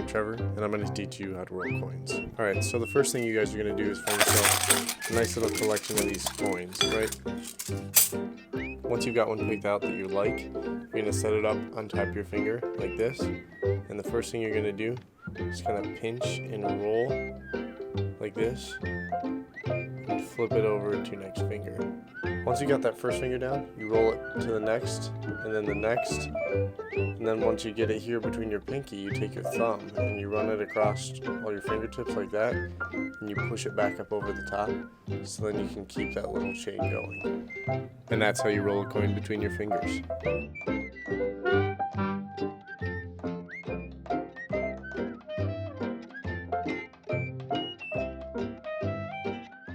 I'm Trevor, and I'm going to teach you how to roll coins. Alright, so the first thing you guys are going to do is find yourself a nice little collection of these coins, right? Once you've got one picked out that you like, you're going to set it up on top of your finger like this. And the first thing you're going to do is kind of pinch and roll like this, and flip it over to your next finger. Once you got that first finger down, you roll it to the next, and then the next, and then once you get it here between your pinky, you take your thumb and you run it across all your fingertips like that, and you push it back up over the top, so then you can keep that little chain going. And that's how you roll a coin between your fingers.